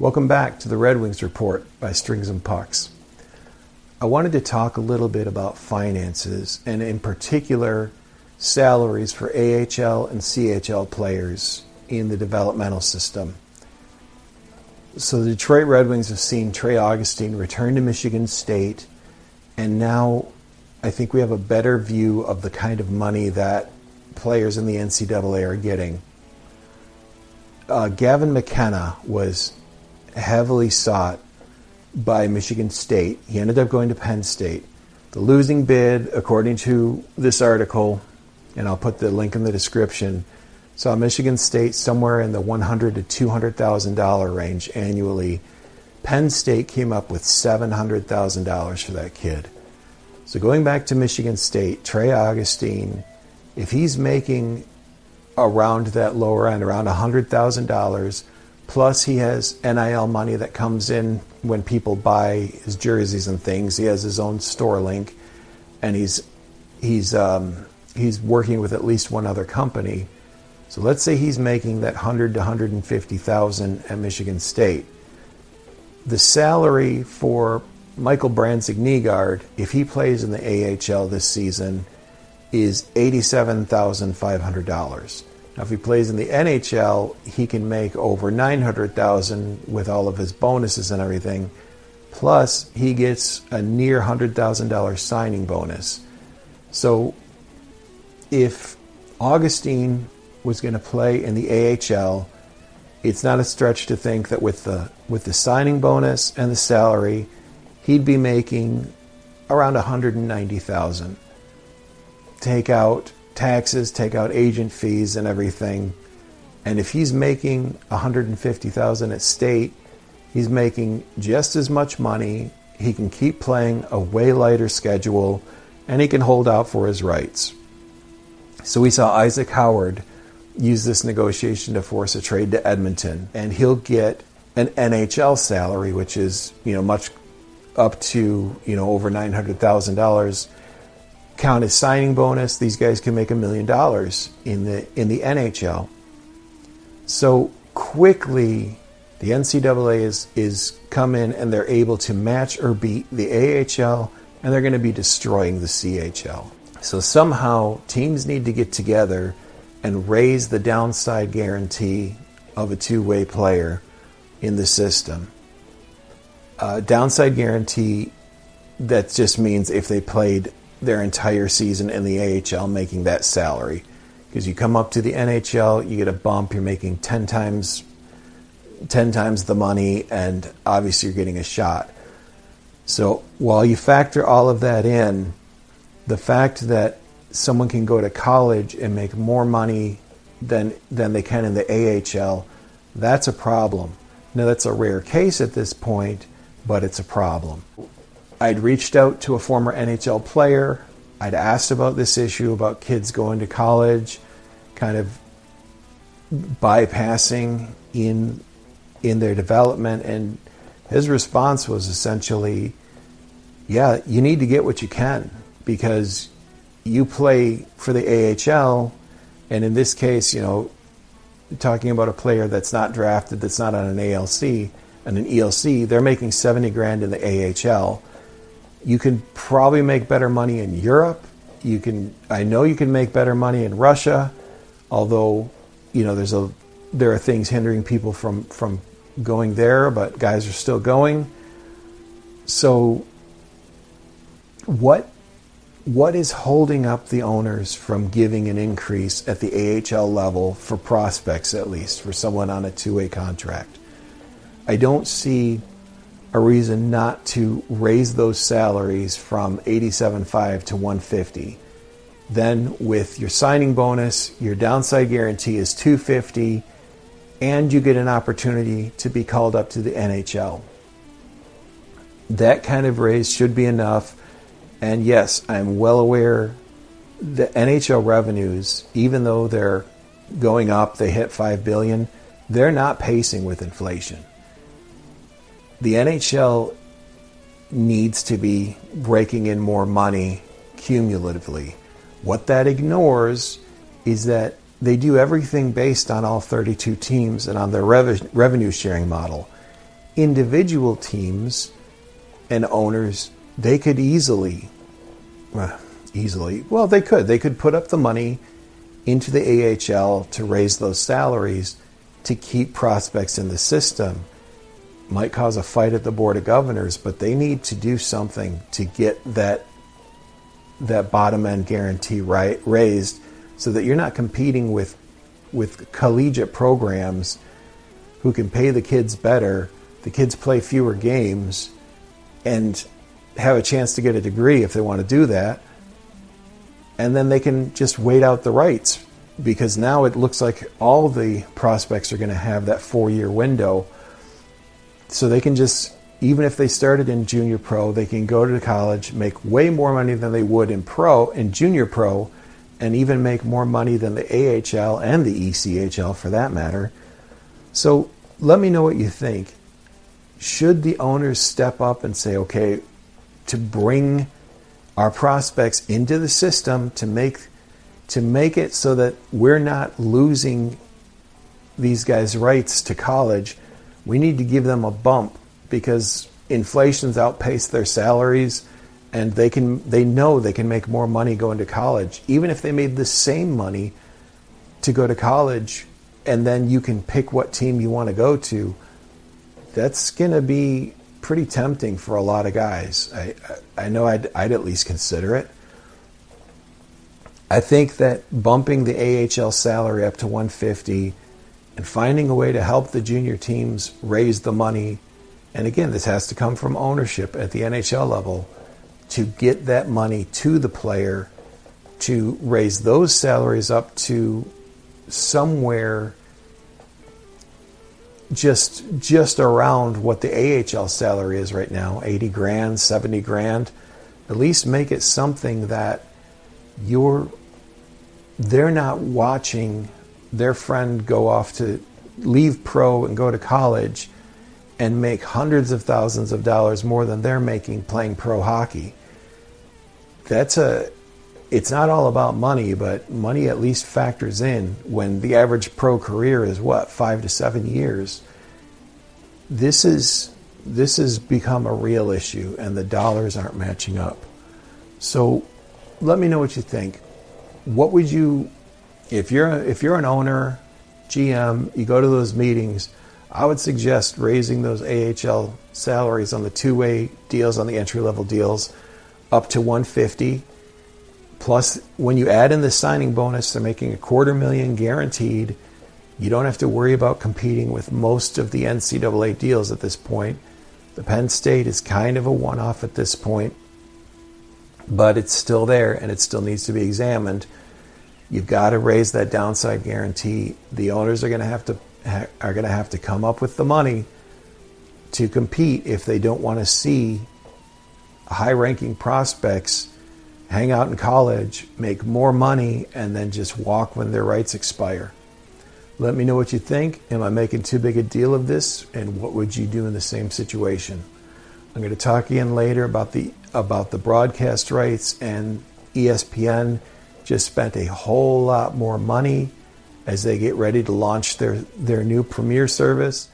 Welcome back to the Red Wings Report by Strings and Pucks. I wanted to talk a little bit about finances, and in particular, salaries for AHL and CHL players in the developmental system. So the Detroit Red Wings have seen Trey Augustine return to Michigan State, and now I think we have a better view of the kind of money that players in the NCAA are getting. Gavin McKenna was heavily sought by Michigan State. He ended up going to Penn State. The losing bid, according to this article, and I'll put the link in the description, saw Michigan State somewhere in the $100,000 to $200,000 range annually. Penn State came up with $700,000 for that kid. So going back to Michigan State, Trey Augustine, if he's making around that lower end, around $100,000, plus he has NIL money that comes in when people buy his jerseys and things. He has his own store link, and he's working with at least one other company. So let's say he's making that $100,000 to $150,000 at Michigan State. The salary for Michael Brandsegnigaard, if he plays in the AHL this season, is $87,500. Now, if he plays in the NHL, he can make over $900,000 with all of his bonuses and everything. Plus, he gets a near $100,000 signing bonus. So, if Augustine was going to play in the AHL, it's not a stretch to think that with the signing bonus and the salary, he'd be making around $190,000. Take out taxes, take out agent fees and everything. And if he's making $150,000 at state, he's making just as much money. He can keep playing a way lighter schedule, and he can hold out for his rights. So we saw Isaac Howard use this negotiation to force a trade to Edmonton, and he'll get an NHL salary, which is, much up to, over $900,000. Count as signing bonus, these guys can make $1 million in the NHL. So quickly, the NCAA is come in and they're able to match or beat the AHL, and they're going to be destroying the CHL. So somehow teams need to get together and raise the downside guarantee of a two-way player in the system. Downside guarantee, that just means if they played their entire season in the AHL making that salary. Because you come up to the NHL, you get a bump, you're making 10 times the money, and obviously you're getting a shot. So while you factor all of that in, the fact that someone can go to college and make more money than they can in the AHL, that's a problem. Now, that's a rare case at this point, but it's a problem. I'd reached out to a former NHL player. I'd asked about this issue about kids going to college, kind of bypassing in their development, and his response was essentially, yeah, you need to get what you can, because you play for the AHL, and in this case, talking about a player that's not drafted, that's not on an ALC and an ELC, they're making $70,000 in the AHL. You can probably make better money in Europe. I know you can make better money in Russia, although there are things hindering people from going there, but guys are still going. So what is holding up the owners from giving an increase at the AHL level for prospects, at least for someone on a two-way contract? I don't see a reason not to raise those salaries from $87,500 to $150,000. Then with your signing bonus, your downside guarantee is $250,000, and you get an opportunity to be called up to the NHL. That kind of raise should be enough. And yes, I'm well aware the NHL revenues, even though they're going up, they hit $5 billion, they're not pacing with inflation. The NHL needs to be raking in more money cumulatively. What that ignores is that they do everything based on all 32 teams and on their revenue sharing model. individual teams and owners, they could they could put up the money into the AHL to raise those salaries to keep prospects in the system. Might cause a fight at the Board of Governors, but they need to do something to get that bottom end guarantee raised, so that you're not competing with collegiate programs who can pay the kids better, the kids play fewer games, and have a chance to get a degree if they want to do that. And then they can just wait out the rights, because now it looks like all the prospects are going to have that 4-year window. So they can just, even if they started in junior pro, they can go to college, make way more money than they would in junior pro, and even make more money than the AHL and the ECHL for that matter. So let me know what you think. Should the owners step up and say, okay, to bring our prospects into the system to make it so that we're not losing these guys' rights to college, we need to give them a bump, because inflation's outpaced their salaries, and they know they can make more money going to college. Even if they made the same money to go to college, and then you can pick what team you want to go to, that's going to be pretty tempting for a lot of guys. I know I'd at least consider it. I think that bumping the AHL salary up to $150 and finding a way to help the junior teams raise the money, and again, this has to come from ownership at the NHL level, to get that money to the player, to raise those salaries up to somewhere just around what the AHL salary is right now, 80 grand, 70 grand. At least make it something that they're not watching their friend go off to leave pro and go to college and make hundreds of thousands of dollars more than they're making playing pro hockey. It's not all about money, but money at least factors in when the average pro career is 5 to 7 years. This has become a real issue, and the dollars aren't matching up. So let me know what you think. What would you, if you're an owner, GM, you go to those meetings, I would suggest raising those AHL salaries on the two-way deals, on the entry-level deals, up to $150. Plus, when you add in the signing bonus, they're making $250,000 guaranteed. You don't have to worry about competing with most of the NCAA deals at this point. The Penn State is kind of a one-off at this point, but it's still there and it still needs to be examined. You've got to raise that downside guarantee. The owners are going to have to come up with the money to compete if they don't want to see high-ranking prospects hang out in college, make more money, and then just walk when their rights expire. Let me know what you think. Am I making too big a deal of this? And what would you do in the same situation? I'm going to talk again later about the broadcast rights, and ESPN just spent a whole lot more money as they get ready to launch their new premiere service.